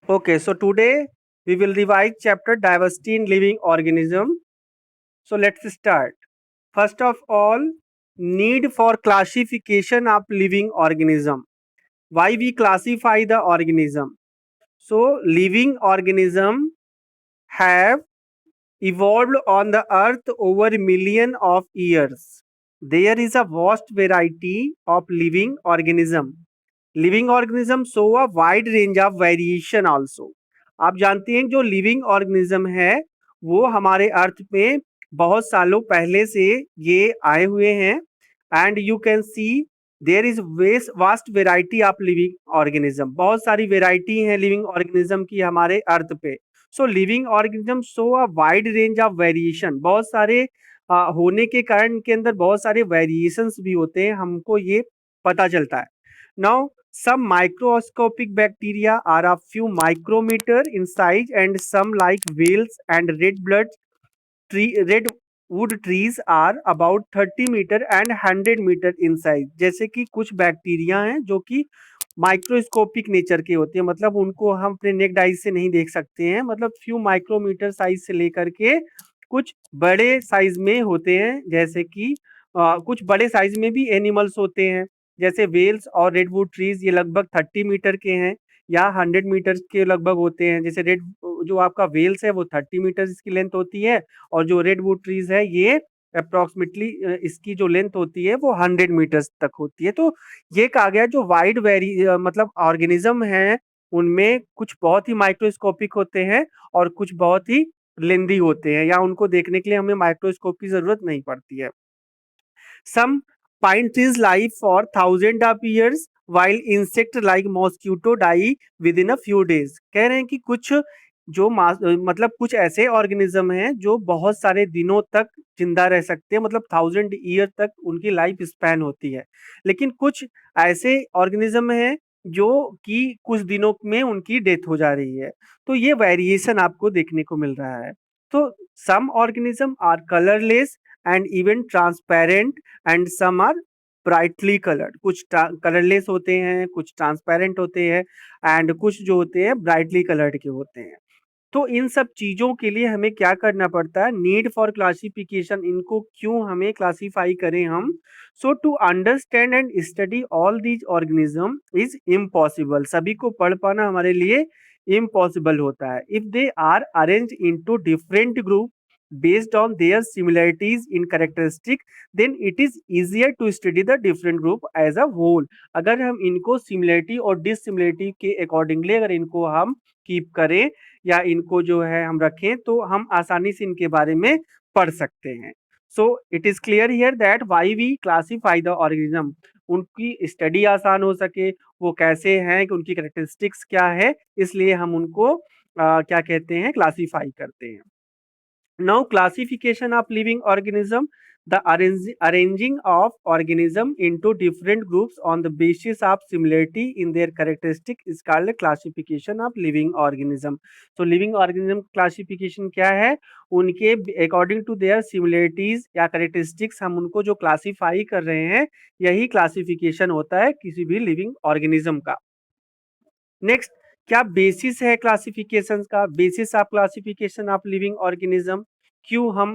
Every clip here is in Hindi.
Okay, so today we will revise chapter diversity in living organism. So let's start. First of all, need for classification of living organism. Why we classify the organism? So living organism have evolved on the earth over a million of years. There is a vast variety of living organism. Living organism show a wide range of variation also. आप जानते हैं जो लिविंग ऑर्गेनिज्म है वो हमारे अर्थ में बहुत सालों पहले से ये आए हुए हैं. And you can see there is vast variety of living organism. बहुत सारी वेराइटी हैं लिविंग ऑर्गेनिज्म की हमारे अर्थ पे. So living organism show a wide range of variation. बहुत सारे होने के कारण इनके अंदर बहुत सारे वेरिएशंस भी होते हैं, हमको ये पता चलता है. Now some microscopic bacteria are a few micrometer in size and some like whales and redwood trees are about 30 metre and 100 metre in size. जैसे कि कुछ बैक्टीरिया हैं जो कि माइक्रोस्कोपिक नेचर के होते हैं, मतलब उनको हम अपने नेक्ड आइज से नहीं देख सकते हैं, मतलब फ्यू माइक्रोमीटर साइज से लेकर के कुछ बड़े साइज में होते हैं. जैसे कि कुछ बड़े साइज में भी एनिमल्स होते हैं, जैसे वेल्स और रेडवुड ट्रीज, ये लगभग 30 मीटर के हैं या 100 मीटर के लगभग होते हैं. जैसे रेड जो आपका वेल्स है वो 30 मीटर इसकी लेंथ होती है, और जो रेडवुड ट्रीज है ये अप्रोक्सीमेटली इसकी जो लेंथ होती है वो 100 मीटर्स तक होती है. तो ये कहा गया जो वाइड मतलब ऑर्गेनिज्म है उनमें कुछ बहुत ही माइक्रोस्कोपिक होते हैं और कुछ बहुत ही लेंदी होते हैं, या उनको देखने के लिए हमें माइक्रोस्कोप की जरूरत नहीं पड़ती है. Some pine trees live for thousands of years while insect like mosquito die within a few days. कह रहे हैं कि कुछ जो मतलब कुछ ऐसे ऑर्गेनिज्म हैं जो बहुत सारे दिनों तक जिंदा रह सकते हैं, मतलब 1000 ईयर तक उनकी लाइफ स्पैन होती है. लेकिन कुछ ऐसे ऑर्गेनिज्म हैं जो कि कुछ दिनों में उनकी डेथ हो जा रही है. तो ये वेरिएशन आपको देखने को मिल रहा है. तो some organism are colourless and even transparent and some are brightly coloured. कुछ कलरलेस होते हैं, कुछ ट्रांसपेरेंट होते हैं, एंड कुछ जो होते हैं ब्राइटली कलर्ड के होते हैं. तो इन सब चीजों के लिए हमें क्या करना पड़ता है, नीड फॉर क्लासिफिकेशन. इनको क्यों हमें क्लासिफाई करें हम. So to understand and study all these organism is impossible. सभी को पढ़ पाना हमारे लिए इम्पॉसिबल होता है. If they are arrange into different group based on their similarities in characteristic, then it is easier to study the different group as a whole. अगर हम इनको सिमिलरिटी और डिसिमिलरिटी के अकॉर्डिंगली अगर इनको हम कीप करें या इनको जो है हम रखें तो हम आसानी से इनके बारे में पढ़ सकते हैं. So it is clear here that why we classify the organism. उनकी स्टडी आसान हो सके, वो कैसे हैं, कि उनकी कैरेक्टरिस्टिक्स क्या है, इसलिए हम उनको क्या कहते हैं, क्लासिफाई करते हैं. Now, classification of living organism, the arranging of organism into different groups on the basis of similarity in their characteristic is called classification of living organism. So, living organism classification क्या है, उनके according to their similarities या characteristics हम उनको जो classify कर रहे हैं, यही classification होता है किसी भी living organism का. नेक्स्ट, क्या बेसिस है क्लासिफिकेशन का, basis of classification of living organism. क्यों हम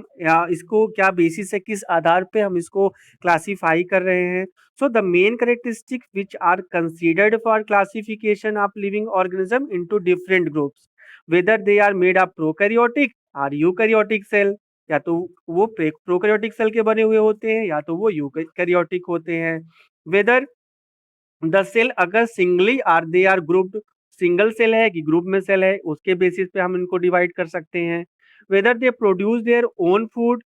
इसको, क्या बेसिस है, किस आधार पे हम इसको क्लासिफाई कर रहे हैं. So the main characteristics which are considered for classification of living organism into different groups, whether they are made of prokaryotic और यूकैरियोटिक सेल. या तो वो प्रोकैरियोटिक सेल के बने हुए होते हैं या तो वो यूकैरियोटिक होते हैं. वेदर द सेल अगर singly are they are grouped, single cell है कि ग्रुप में सेल है, उसके बेसिस पे हम इनको डिवाइड कर सकते हैं. Whether they produce their own food,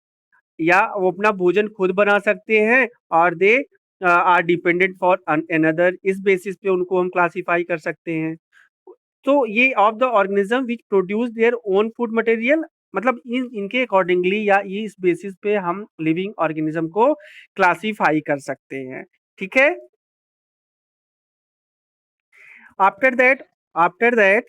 या वो अपना भोजन खुद बना सकते हैं, और they are dependent for another, इस बेसिस पे उनको हम क्लासिफाई कर सकते हैं. तो ये of the organism which produce their own food material, मतलब इनके अकॉर्डिंगली या ये इस बेसिस पे हम लिविंग ऑर्गेनिज्म को क्लासिफाई कर सकते हैं. ठीक है. After that,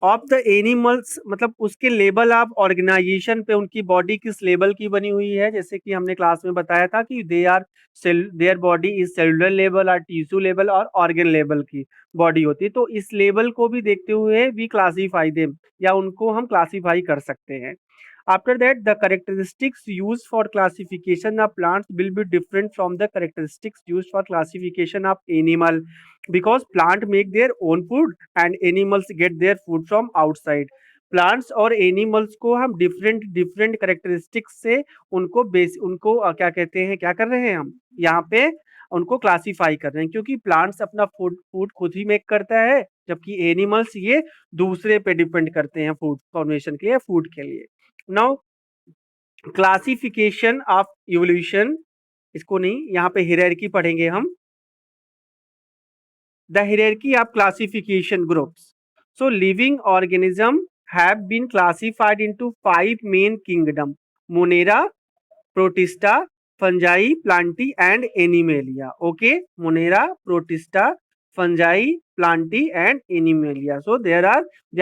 of the animals मतलब उसके लेबल आप ऑर्गेनाइजेशन पे उनकी बॉडी किस लेवल की बनी हुई है, जैसे कि हमने क्लास में बताया था कि their body is cellular level और टिश्यू लेवल और ऑर्गन लेवल की बॉडी होती है। तो इस लेवल को भी देखते हुए वी क्लासीफाई देम, या उनको हम क्लासीफाई कर सकते हैं। After that, the characteristics used for classification of plants will be different from the characteristics used for classification of animal, because plant make their own food and animals get their food from outside. Plants और एनिमल्स को हम डिफरेंट डिफरेंट करेक्टरिस्टिक्स से उनको क्या कहते हैं, क्या कर रहे हैं हम यहाँ पे उनको क्लासीफाई कर रहे हैं, क्योंकि प्लांट्स अपना फूड फूड खुद ही मेक करता है, जबकि एनिमल्स ये दूसरे पे डिपेंड करते हैं फूड फॉर्मेशन के लिए, फूड के लिए। नाउ क्लासिफिकेशन ऑफ इवोल्यूशन, इसको नहीं, यहाँ पे हियरार्की पढ़ेंगे हम। The hierarchy of classification groups. So living organism have been classified into 5 main kingdom: Monera, Protista, Fungi, Plantae and Animalia. Okay, Monera, Protista, Fungi, Plantae and Animalia. So they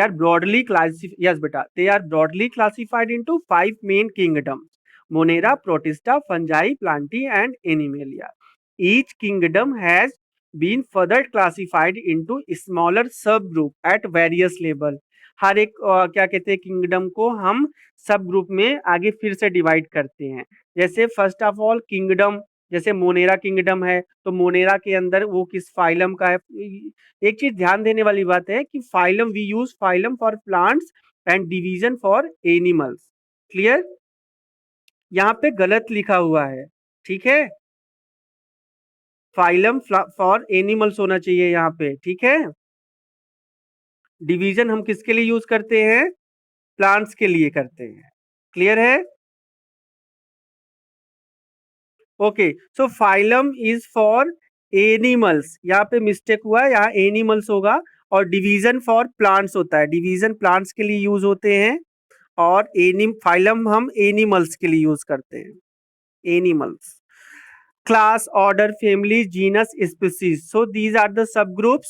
are broadly classified. Yes, beta. They are broadly classified into 5 main kingdoms: Monera, Protista, fungi, plantae, and Animalia. Each kingdom has been further classified into smaller subgroup at various level. हर एक क्या कहते हैं किंगडम को हम सब ग्रुप में आगे फिर से डिवाइड करते हैं। जैसे फर्स्ट ऑफ ऑल किंगडम, जैसे मोनेरा किंगडम है, तो मोनेरा के अंदर वो किस फाइलम का है। एक चीज ध्यान देने वाली बात है कि phylum, we use phylum for plants and division for animals. Clear? यहाँ पे गलत लिखा हुआ है, ठीक है, फाइलम फॉर एनिमल्स होना चाहिए यहाँ पे, ठीक है। डिवीजन हम किसके लिए यूज करते हैं? प्लांट्स के लिए करते हैं। क्लियर है? Okay, so phylum is for animals, यहाँ पे मिस्टेक हुआ है, यहाँ एनिमल्स होगा, और डिवीजन फॉर प्लांट्स होता है, डिवीजन प्लांट्स के लिए यूज होते हैं, और फाइलम हम एनिमल्स के लिए यूज करते हैं, animals. Class, order, family, genus, species. So these are the subgroups.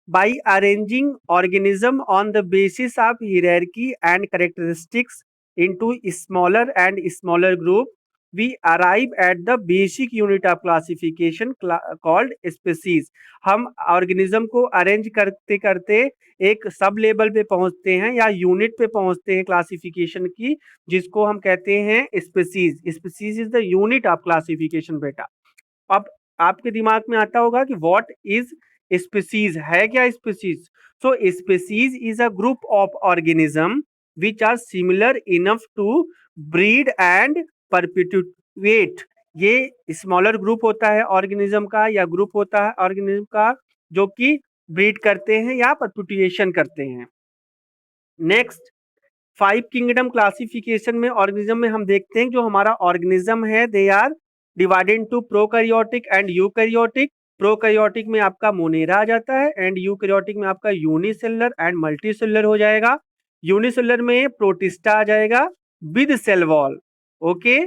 By arranging organism on the basis of hierarchy and characteristics into smaller and smaller group, we arrive at the basic unit of classification called species. हम ऑर्गेनिज्म को अरेंज करते करते एक सब लेवल पे पहुंचते हैं या यूनिट पे पहुंचते हैं क्लासिफिकेशन की, जिसको हम कहते हैं species. Species is the unit of classification बेटा। अब आपके दिमाग में आता होगा कि व्हाट इज स्पीसीज, है क्या species? So species is a group of organism which are similar enough to breed and perpetuate. ये स्मॉलर ग्रुप होता है ऑर्गेनिज्म का, या ग्रुप होता है ऑर्गेनिज्म का जो कि ब्रीड करते हैं या परपेटुएशन करते हैं। नेक्स्ट, 5 किंगडम क्लासिफिकेशन में ऑर्गेनिज्म में हम देखते हैं जो हमारा ऑर्गेनिज्म है, they are divided into prokaryotic and eukaryotic. Prokaryotic में आपका मोनेरा आ जाता है, एंड यूकैरियोटिक में आपका यूनिसेलुलर एंड मल्टीसेलुलर हो जाएगा। यूनिसेलुलर में प्रोटिस्टा आ जाएगा with cell wall, okay,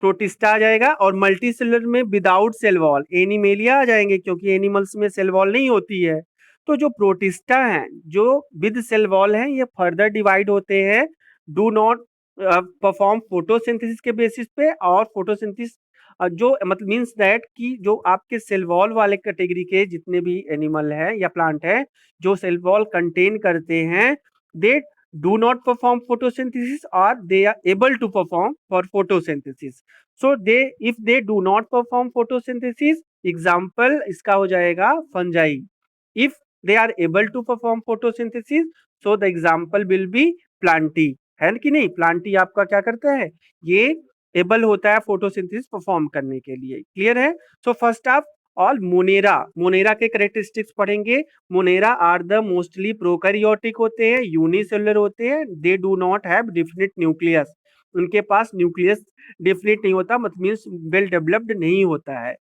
Protista आ जाएगा, और मल्टीसेलुलर में विदाउट सेल वॉल एनिमेलिया आ जाएंगे, क्योंकि एनिमल्स में सेल वॉल नहीं होती है। तो जो प्रोटिस्टा हैं जो विद सेल वॉल हैं, ये फर्दर डिवाइड होते हैं, डू नॉट परफॉर्म फोटोसिंथेसिस के बेसिस पे, और फोटोसिंथेसिस जो मतलब मींस दैट कि जो आपके सेल वॉल वाले कैटेगरी के जितने भी एनिमल है या प्लांट है जो सेल वॉल कंटेन करते हैं, दे do not perform photosynthesis or they are able to perform for photosynthesis. So if they do not perform photosynthesis, example इसका हो जाएगा fungi. If they are able to perform photosynthesis, so the example will be plantae. है कि नहीं? plantae आपका क्या करता है? ये एबल होता है फोटोसिंथेसिस परफॉर्म करने के लिए। क्लियर है? So first of all Monera, Monera के कैरेक्टरिस्टिक्स पढ़ेंगे। Monera are the mostly prokaryotic होते हैं, यूनिसेलुलर होते हैं, they do not have definite nucleus, उनके पास न्यूक्लियस डिफिनिट नहीं होता, मतलब मींस वेल डेवलप्ड नहीं होता है।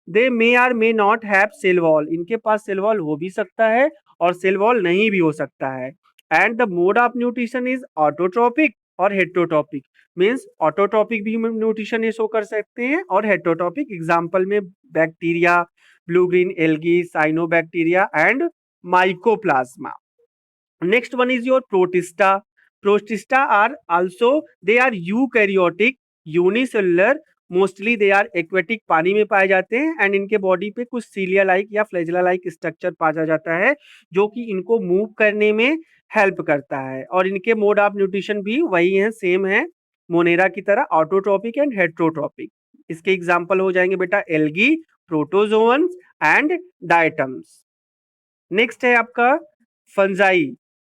They may are may not have cell wall, इनके पास सेल वॉल हो भी सकता है और सेल वॉल नहीं भी हो सकता है। And the mode of nutrition is autotrophic और हेट्रोट्रोपिक, मीन्स ऑटोट्रोपिक भी न्यूट्रिशन ये शो कर सकते हैं और हेट्रोट्रोपिक एग्जाम्पल में bacteria, blue green algae, cyanobacteria and mycoplasma. Next one is your protista. Protista are also, they are eukaryotic, unicellular, mostly they are aquatic, पानी में पाए जाते हैं एंड इनके बॉडी पे कुछ सीलिया लाइक या फ्लैजिला लाइक स्ट्रक्चर पाया जाता है जो कि इनको मूव करने में हेल्प करता है। और इनके मोड ऑफ न्यूट्रिशन भी वही है, सेम है मोनेरा की तरह, ऑटोट्रॉपिक एंड हेट्रोट्रॉपिक। इसके एग्जाम्पल हो जाएंगे बेटा algae, protozoans and diatoms. Next है आपका fungi.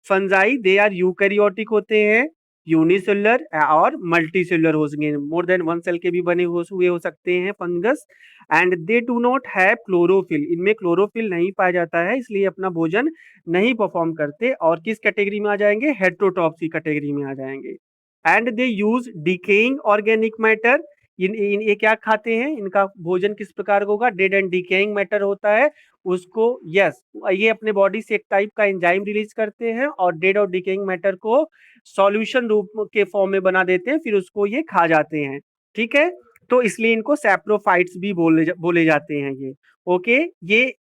Fungi they are eukaryotic होते हैं, यूनिसेलुलर और मल्टीसेलुलर हो सकेंगे, मोर देन वन सेल के भी बने हुए हो सकते हैं fungus. And they do not have chlorophyll, इनमें क्लोरोफिल नहीं पाया जाता है, इसलिए अपना भोजन नहीं परफॉर्म करते और किस कैटेगरी में आ जाएंगे, हेट्रोट्रॉप्स की कैटेगरी में आ जाएंगे। And they use decaying organic matter, इन ये क्या खाते हैं, इनका भोजन किस प्रकार का होगा, डेड एंड डिकेइंग मैटर होता है उसको, यस ये अपने बॉडी से एक टाइप का एंजाइम रिलीज करते हैं और डेड और डिकेइंग मैटर को सॉल्यूशन रूप के फॉर्म में बना देते हैं, फिर उसको ये खा जाते हैं। ठीक है, तो इसलिए इनको सैप्रोफाइट्स भी बोले जाते हैं ये। ओके, ये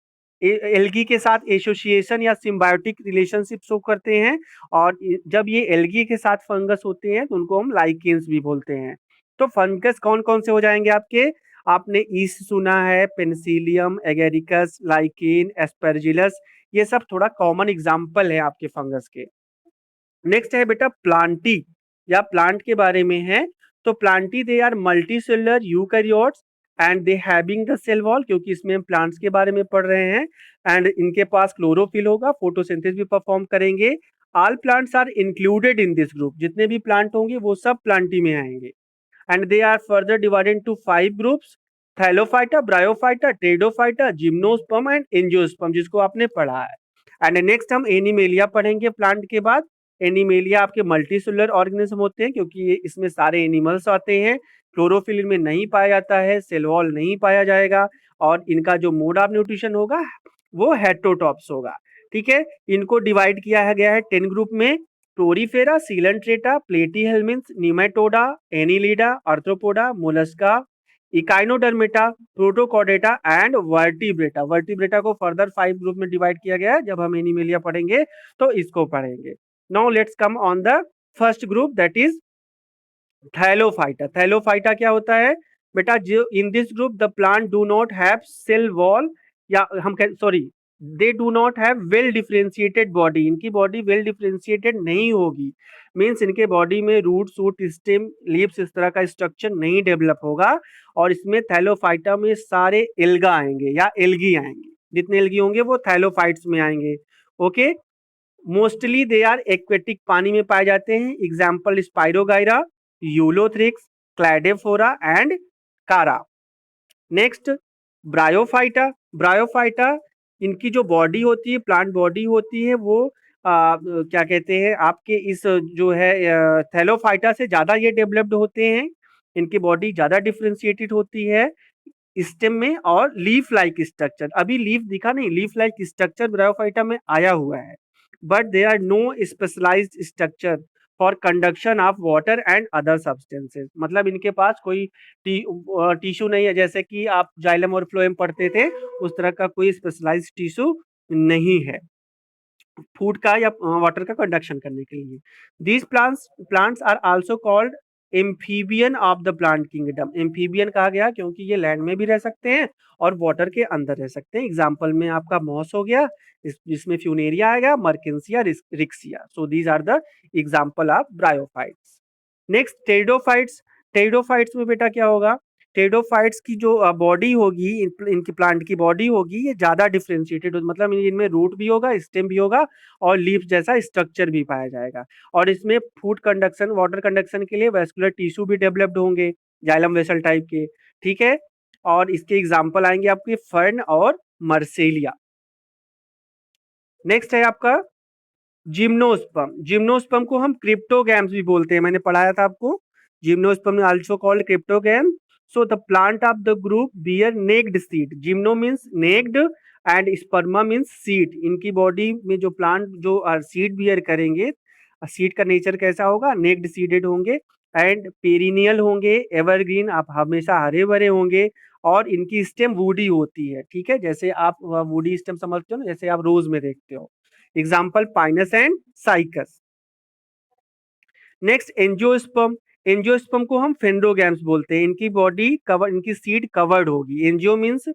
एल्गी के साथ एसोसिएशन या सिम्बायोटिक रिलेशनशिप शो करते हैं और जब ये एल्गी के साथ फंगस होते हैं तो उनको हम लाइकेंस भी बोलते हैं। तो फंगस कौन कौन से हो जाएंगे आपके, आपने ईस्ट सुना है, पेनिसिलियम, एगेरिकस, लाइकेन, एस्पेरजिलस, ये सब थोड़ा कॉमन एग्जाम्पल है आपके फंगस के। नेक्स्ट है बेटा प्लांटी या प्लांट के बारे में है। तो Plantae they are multicellular eukaryotes and they having the cell wall, क्योंकि इसमें हम प्लांट्स के बारे में पढ़ रहे हैं एंड इनके पास क्लोरोफिल होगा, फोटोसिंथेसिस भी परफॉर्म करेंगे। All plants are included in this group, जितने भी प्लांट होंगे वो सब प्लांटी में आएंगे। And they are further divided into 5 groups: Thallophyta, bryophyta, pteridophyta, gymnosperm and angiosperm, जिसको आपने पढ़ा है। एंड नेक्स्ट हम एनिमेलिया पढ़ेंगे प्लांट के बाद। एनिमेलिया आपके मल्टीसेलुलर ऑर्गेनिज्म होते हैं क्योंकि ये इसमें सारे एनिमल्स आते हैं, क्लोरोफिल में नहीं पाया जाता है, सेल वॉल नहीं पाया जाएगा और इनका जो मोड ऑफ न्यूट्रिशन होगा वो हेट्रोटॉप्स होगा। ठीक है, इनको डिवाइड किया गया है 10 ग्रुप में: Porifera, Coelenterata, Platyhelminthes, Nematoda, Annelida, Arthropoda, Mollusca, Echinodermata, Protochordata and Vertebrata. Vertebrata को फर्दर 5 ग्रुप में डिवाइड किया गया है, जब हम एनिमेलिया पढ़ेंगे तो इसको पढ़ेंगे। Now let's come on the first group, that is Thallophyta. Thallophyta क्या होता है बेटा, जो in this group the plant do not have cell wall, या हम sorry, they do not have well differentiated body, इनकी बॉडी वेल डिफरेंशिएटेड नहीं होगी, मीन्स इनके बॉडी में रूट, सूट, स्टेम, लीव्स इस तरह का स्ट्रक्चर नहीं डेवलप होगा। और इसमें थैलोफाइटा में सारे एल्गा आएंगे या एल्गी आएंगे, जितने एल्गी होंगे वो थैलोफाइट्स में आएंगे। Okay, mostly they are aquatic, पानी में पाए जाते हैं, example Spirogyra, Ulothrix, Cladophora and Chara. Next Bryophyta. Bryophyta, इनकी जो बॉडी होती है, प्लांट बॉडी होती है, वो क्या कहते हैं आपके इस जो है थैलोफाइटा से ज़्यादा ये डेवलप्ड होते हैं, इनकी बॉडी ज़्यादा डिफ्रेंशिएटेड होती है स्टेम में और लीफ लाइक स्ट्रक्चर, अभी लीफ दिखा नहीं, लीफ लाइक स्ट्रक्चर ब्रायोफाइटा में आया हुआ है, but they are no specialised structure for conduction of water and other substances, मतलब इनके पास कोई टिश्यू नहीं है, जैसे कि आप जाइलम और फ्लोएम पढ़ते थे उस तरह का कोई स्पेशलाइज्ड टिश्यू नहीं है फूड का या वाटर का कंडक्शन करने के लिए। These plants are also called amphibian of the plant kingdom. Amphibian कहा गया क्योंकि ये लैंड में भी रह सकते हैं और वाटर के अंदर रह सकते हैं। एग्जाम्पल में आपका मॉस हो गया, जिसमें फ्यूनेरिया आएगा, Marchantia, Riccia. So these are the example of bryophytes. Next pteridophytes. Pteridophytes में बेटा क्या होगा, टेरिडोफाइट्स की जो बॉडी होगी, इनकी प्लांट की बॉडी होगी, ये ज्यादा डिफ्रेंशिएटेड, मतलब इनमें रूट भी होगा, स्टेम भी होगा और लीफ जैसा स्ट्रक्चर भी पाया जाएगा। और इसमें फूड कंडक्शन, वाटर कंडक्शन के लिए वेस्कुलर टिश्यू भी डेवलप्ड होंगे, जाइलम वेसल टाइप के। ठीक है, और इसके एग्जाम्पल आएंगे आपके फर्न और मर्सेलिया। नेक्स्ट है आपका जिम्नोस्पर्म। जिम्नोस्पर्म को हम क्रिप्टोगैम्स भी बोलते हैं, मैंने पढ़ाया था आपको, gymnosperm also called cryptogam. So the plant of the group bear naked seed, gymno means naked and sperma means seed. इनकी बॉडी में जो प्लांट जो सीड बियर करेंगे, सीड का नेचर कैसा होगा, नेक्ड सीडेड होंगे एंड पेरिनियल होंगे, एवरग्रीन, आप हमेशा हरे भरे होंगे और इनकी स्टेम वुडी होती है। ठीक है, जैसे आप वुडी स्टेम समझते हो ना, जैसे आप रोज में देखते हो, example pinus and cycas. Next angiosperm. Angiosperm को हम फेंडोगैम्स बोलते हैं। इनकी बॉडी कवर, इनकी सीड कवर्ड होगी। Angio means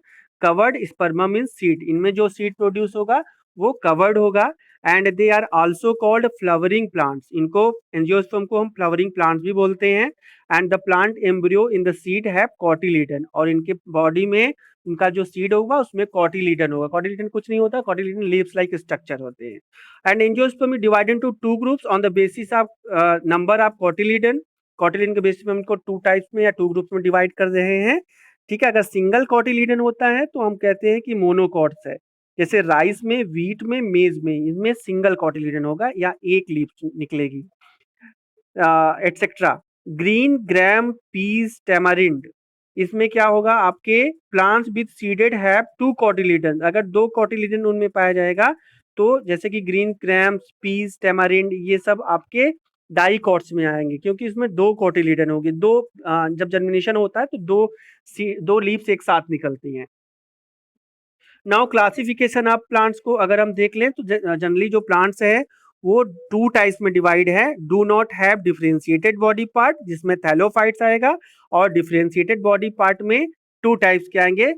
covered, sperma means seed. इनमें जो सीड प्रोड्यूस होगा वो कवर्ड होगा। And they are also called flowering plants. इनको, एंजियोस्पर्म को हम फ्लावरिंग प्लांट्स भी बोलते हैं। And the plant embryo in the seed have cotyledon, और इनके बॉडी में इनका जो सीड होगा उसमें कॉटिलीडन होगा। कॉटिलीडन कुछ नहीं होता, कॉटिलीडन लीव्स लाइक स्ट्रक्चर होते हैं। And angiosperm is divided into two groups on the basis of number of cotyledon। cotyledon के बेसिस पे हम इनको टू टाइप्स में या टू ग्रुप्स में डिवाइड कर रहे हैं। ठीक है, अगर सिंगल कॉटिलीडन होता है तो हम कहते हैं कि मोनोकॉट्स है। जैसे राइस में, व्हीट में, मेज में, इनमें सिंगल कॉटिलीडन होगा या एक लीफ निकलेगी, etcetera. Green gram peas tamarind, इसमें क्या होगा, आपके plants with seeded have two cotyledon. अगर दो कॉटिलीडन उनमें पाया जाएगा तो जैसे कि ग्रीन ग्राम्स, पीस, टैमारिंड, ये सब आपके डाइकॉट्स में आएंगे, क्योंकि इसमें दो कॉटिलीडन होगी। दो जब जर्मिनेशन होता है तो दो लीव्स एक साथ निकलती हैं। नाउ क्लासिफिकेशन ऑफ प्लांट्स को अगर हम देख लें तो जनरली जो प्लांट्स है वो टू टाइप्स में डिवाइड है। Do not have differentiated body part, जिसमें थैलोफाइट्स आएगा, और डिफरेंशिएटेड बॉडी पार्ट में टू टाइप्स के आएंगे,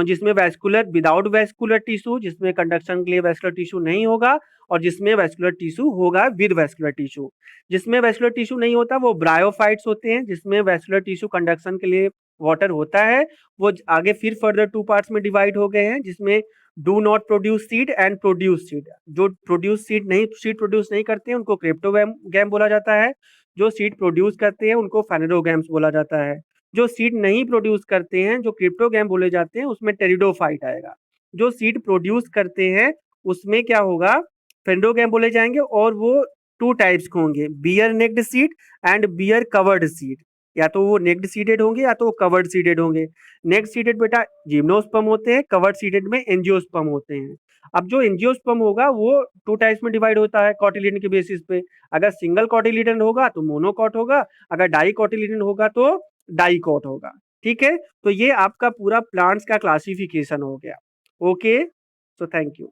जिसमें वैस्कुलर विदाउट वैस्कुलर टिश्यू, जिसमें कंडक्शन के लिए वैस्कुलर टिश्यू नहीं होगा, और जिसमें वैस्कुलर टिश्यू होगा विद वैस्कुलर टिश्यू। जिसमें वैस्कुलर टिश्यू नहीं होता वो ब्रायोफाइट्स होते हैं, जिसमें वैस्कुलर टिश्यू कंडक्शन के लिए वाटर होता है। वो आगे फिर फर्दर टू पार्ट्स में डिवाइड हो गए हैं, जिसमें do not produce seed and produce seed. जो प्रोड्यूस सीड प्रोड्यूस नहीं करते हैं उनको क्रिप्टोगैम बोला जाता है। जो सीड प्रोड्यूस करते हैं उनको फेनेरोगैम्स बोला जाता है। जो सीड नहीं प्रोड्यूस करते हैं, जो क्रिप्टोगैम बोले जाते हैं, उसमें टेरिडोफाइट आएगा। जो सीड प्रोड्यूस करते हैं उसमें क्या होगा, फेंडोगैम बोले जाएंगे, और वो टू टाइप्स के होंगे, bear naked seed and bear covered seed. या तो वो नेक्ड सीडेड होंगे या तो वो कवर्ड सीडेड होंगे। नेक्ड सीडेड बेटा जिम्नोस्पर्म होते हैं, कवर्ड सीडेड में एंजियोस्पर्म होते हैं। अब जो एंजियोस्पर्म होगा वो टू टाइप्स में डिवाइड होता है कॉटिलीडन के बेसिस पे। अगर सिंगल कॉटिलीडन होगा तो मोनोकॉट होगा, अगर डाई कॉटिलीडन होगा तो डाइकॉट होगा। ठीक है, तो ये आपका पूरा प्लांट्स का क्लासिफिकेशन हो गया। Okay, so thank you.